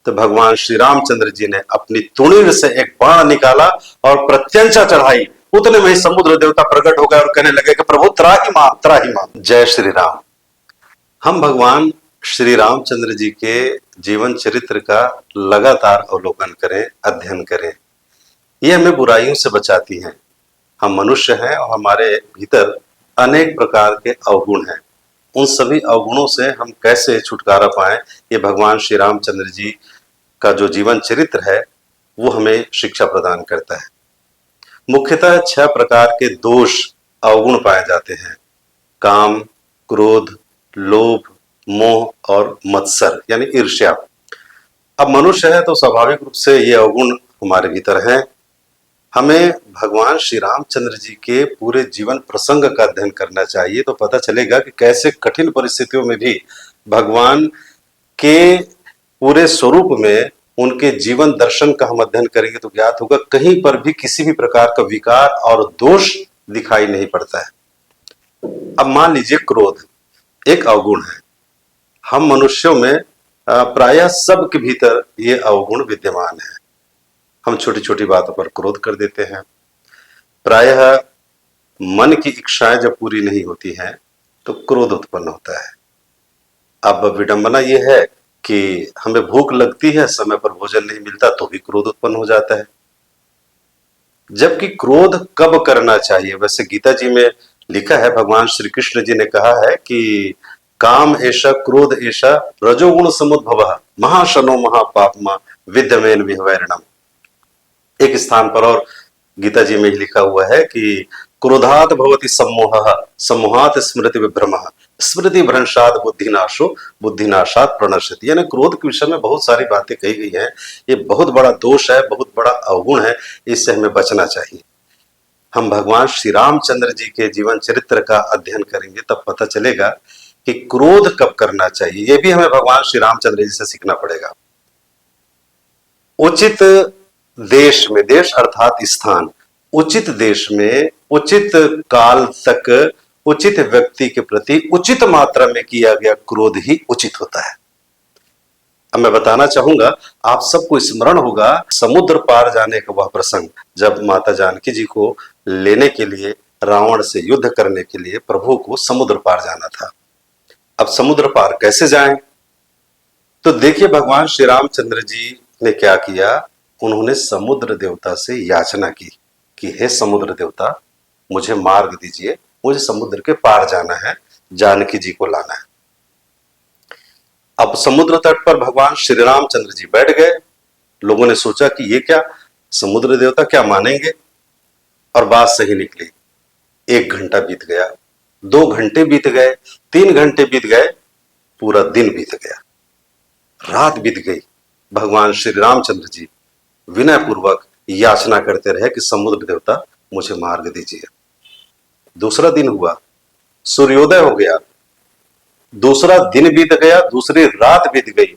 तो भगवान श्री रामचंद्र जी ने अपनी तुणीर से एक बाण निकाला और प्रत्यंचा चढ़ाई। उतने में ही समुद्र देवता प्रकट हो गए और कहने लगे कि प्रभु त्राहि माम, त्राहि माम। जय श्री राम। हम भगवान श्री रामचंद्र जी के जीवन चरित्र का लगातार अवलोकन करें, अध्ययन करें। ये हमें बुराइयों से बचाती हैं। हम मनुष्य हैं और हमारे भीतर अनेक प्रकार के अवगुण हैं। उन सभी अवगुणों से हम कैसे छुटकारा पाएं, ये भगवान श्री रामचंद्र जी का जो जीवन चरित्र है वो हमें शिक्षा प्रदान करता है। मुख्यतः 6 प्रकार के दोष, अवगुण पाए जाते हैं: काम, क्रोध, लोभ, मोह और मत्सर यानी ईर्ष्या। अब मनुष्य है तो स्वाभाविक रूप से ये अवगुण हमारे भीतर हैं। हमें भगवान श्री रामचंद्र जी के पूरे जीवन प्रसंग का अध्ययन करना चाहिए, तो पता चलेगा कि कैसे कठिन परिस्थितियों में भी भगवान के पूरे स्वरूप में उनके जीवन दर्शन का हम अध्ययन करेंगे तो ज्ञात होगा कहीं पर भी किसी भी प्रकार का विकार और दोष दिखाई नहीं पड़ता है। अब मान लीजिए क्रोध एक अवगुण है। हम मनुष्यों में प्रायः सबके भीतर ये अवगुण विद्यमान है। हम छोटी छोटी बातों पर क्रोध कर देते हैं। प्रायः मन की इच्छाएं जब पूरी नहीं होती हैं तो क्रोध उत्पन्न होता है। अब विडंबना यह है कि हमें भूख लगती है, समय पर भोजन नहीं मिलता तो भी क्रोध उत्पन्न हो जाता है। जबकि क्रोध कब करना चाहिए? वैसे गीता जी में लिखा है, भगवान श्री कृष्ण जी ने कहा है कि काम एषा क्रोध एषा रजोगुण समुद्भवः महाशनो महापापमा विद्यमेन विहवैरणम। एक स्थान पर और गीता जी में लिखा हुआ है कि क्रोधात भवति सम्मोहः सम्मोहात स्मृति विभ्रमः स्मृति भ्रंशात बुद्धिनाशो बुद्धिनाशात प्रणश्यति। यानी क्रोध के विषय में बहुत सारी बातें कही गई हैं। ये बहुत बड़ा दोष है, बहुत बड़ा अवगुण है, इससे हमें बचना चाहिए। हम भगवान श्री रामचंद्र जी के जीवन चरित्र का अध्ययन करेंगे तब पता चलेगा कि क्रोध कब करना चाहिए। ये भी हमें भगवान श्री रामचंद्र जी से सीखना पड़ेगा। उचित देश में, देश अर्थात स्थान, उचित देश में उचित काल तक उचित व्यक्ति के प्रति उचित मात्रा में किया गया क्रोध ही उचित होता है। अब मैं बताना चाहूंगा, आप सबको स्मरण होगा समुद्र पार जाने का वह प्रसंग, जब माता जानकी जी को लेने के लिए, रावण से युद्ध करने के लिए प्रभु को समुद्र पार जाना था। अब समुद्र पार कैसे जाएं? तो देखिए भगवान श्री रामचंद्र जी ने क्या किया। उन्होंने समुद्र देवता से याचना की कि हे समुद्र देवता, मुझे मार्ग दीजिए, मुझे समुद्र के पार जाना है, जानकी जी को लाना है। अब समुद्र तट पर भगवान श्री रामचंद्र जी बैठ गए। लोगों ने सोचा कि ये क्या, समुद्र देवता क्या मानेंगे, और बात सही निकली। 1 घंटा बीत गया, 2 घंटे बीत गए, 3 घंटे बीत गए, पूरा दिन बीत गया, रात बीत गई। भगवान श्री रामचंद्र जी विनय पूर्वक याचना करते रहे कि समुद्र देवता मुझे मार्ग दीजिए। दूसरा दिन हुआ, सूर्योदय हो गया, दूसरा दिन बीत गया, दूसरी रात बीत गई।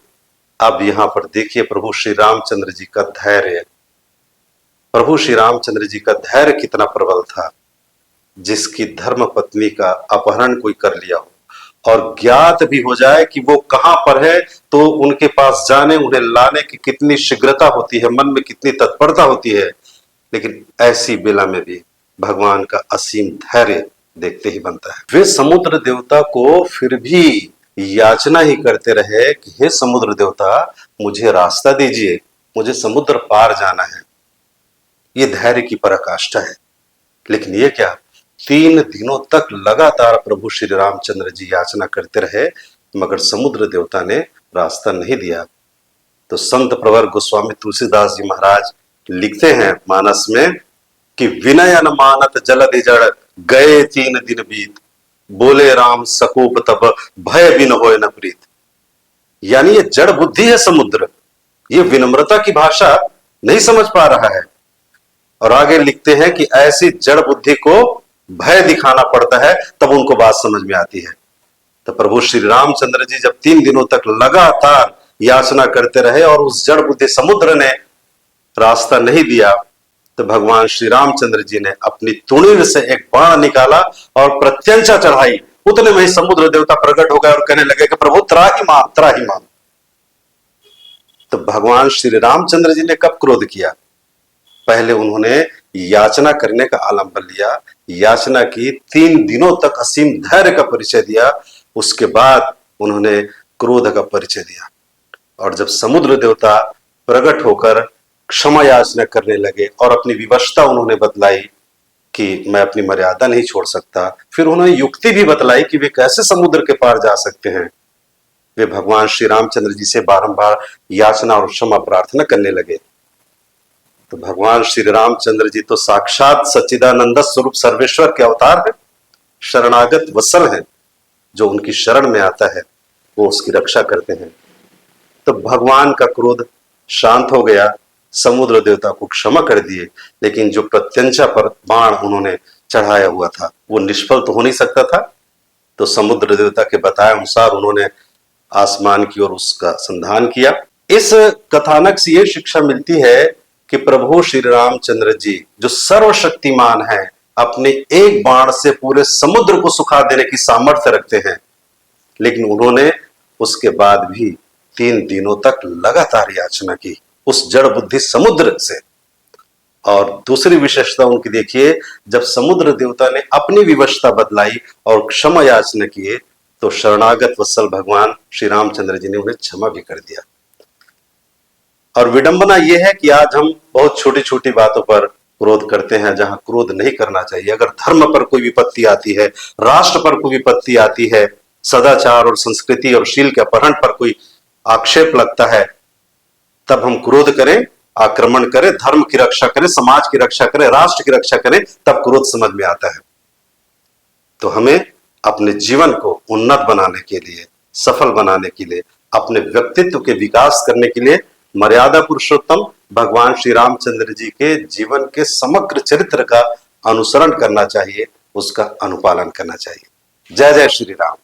अब यहां पर देखिए प्रभु श्री रामचंद्र जी का धैर्य, प्रभु श्री रामचंद्र जी का धैर्य कितना प्रबल था। जिसकी धर्म पत्नी का अपहरण कोई कर लिया हो और ज्ञात भी हो जाए कि वो कहां पर है, तो उनके पास जाने, उन्हें लाने की कितनी शीघ्रता होती है, मन में कितनी तत्परता होती है। लेकिन ऐसी बेला में भी भगवान का असीम धैर्य देखते ही बनता है। वे समुद्र देवता को फिर भी याचना ही करते रहे कि हे समुद्र देवता, मुझे रास्ता दीजिए, मुझे समुद्र पार जाना है। ये धैर्य की पराकाष्ठा है। लेकिन ये क्या, 3 दिनों तक लगातार प्रभु श्री रामचंद्र जी याचना करते रहे, मगर समुद्र देवता ने रास्ता नहीं दिया। तो संत प्रवर गोस्वामी तुलसीदास जी महाराज लिखते हैं मानस में कि विनय न मानत जलधि जड़ गए 3 दिन बीत, बोले राम सकोप तब भय बिन होए न प्रीत। यानी ये जड़ बुद्धि है समुद्र, ये विनम्रता की भाषा नहीं समझ पा रहा है। और आगे लिखते हैं कि ऐसी जड़ बुद्धि को भय दिखाना पड़ता है, तब उनको बात समझ में आती है। तो प्रभु श्री रामचंद्र जी जब 3 दिनों तक लगातार याचना करते रहे और उस जड़ बुद्धि समुद्र ने रास्ता नहीं दिया, तो भगवान श्री रामचंद्र जी ने अपनी तुणीर से एक बाण निकाला और प्रत्यंचा चढ़ाई। उतने में ही समुद्र देवता प्रकट हो गए और कहने लगे कि प्रभु त्राहि माम, त्राहि माम। तो भगवान श्री रामचंद्र जी ने कब क्रोध किया? पहले उन्होंने याचना करने का आलंबन लिया, याचना की, 3 दिनों तक असीम धैर्य का परिचय दिया, उसके बाद उन्होंने क्रोध का परिचय दिया। और जब समुद्र देवता प्रकट होकर क्षमा याचना करने लगे और अपनी विवशता उन्होंने बतलाई कि मैं अपनी मर्यादा नहीं छोड़ सकता, फिर उन्होंने युक्ति भी बतलाई कि वे कैसे समुद्र के पार जा सकते हैं। वे भगवान श्री रामचंद्र जी से बारंबार याचना और क्षमा प्रार्थना करने लगे। तो भगवान श्री रामचंद्र जी तो साक्षात सच्चिदानंद स्वरूप सर्वेश्वर के अवतार है, शरणागत वत्सल है। जो उनकी शरण में आता है वो उसकी रक्षा करते हैं। तो भगवान का क्रोध शांत हो गया, समुद्र देवता को क्षमा कर दिए, लेकिन जो प्रत्यंचा पर बाण उन्होंने चढ़ाया हुआ था वो निष्फल तो हो नहीं सकता था। तो समुद्र देवता के बताए अनुसार उन्होंने आसमान की ओर उसका संधान किया। इस कथानक से ये शिक्षा मिलती है कि प्रभु श्री रामचंद्र जी जो सर्वशक्तिमान है, अपने एक बाण से पूरे समुद्र को सुखा देने की सामर्थ्य रखते हैं, लेकिन उन्होंने उसके बाद भी 3 दिनों तक लगातार याचना की उस जड़ बुद्धि समुद्र से। और दूसरी विशेषता उनकी देखिए, जब समुद्र देवता ने अपनी विवशता बदलाई और क्षमा याचना किए तो शरणागत वत्सल भगवान श्री रामचंद्र जी ने उन्हें क्षमा भी कर दिया। और विडंबना यह है कि आज हम बहुत छोटी छोटी बातों पर क्रोध करते हैं, जहां क्रोध नहीं करना चाहिए। अगर धर्म पर कोई विपत्ति आती है, राष्ट्र पर कोई विपत्ति आती है, सदाचार और संस्कृति और शील के अपहरण पर कोई आक्षेप लगता है, तब हम क्रोध करें, आक्रमण करें, धर्म की रक्षा करें, समाज की रक्षा करें, राष्ट्र की रक्षा करें, तब क्रोध समझ में आता है। तो हमें अपने जीवन को उन्नत बनाने के लिए, सफल बनाने के लिए, अपने व्यक्तित्व के विकास करने के लिए मर्यादा पुरुषोत्तम भगवान श्री रामचंद्र जी के जीवन के समग्र चरित्र का अनुसरण करना चाहिए, उसका अनुपालन करना चाहिए। जय जय श्री राम।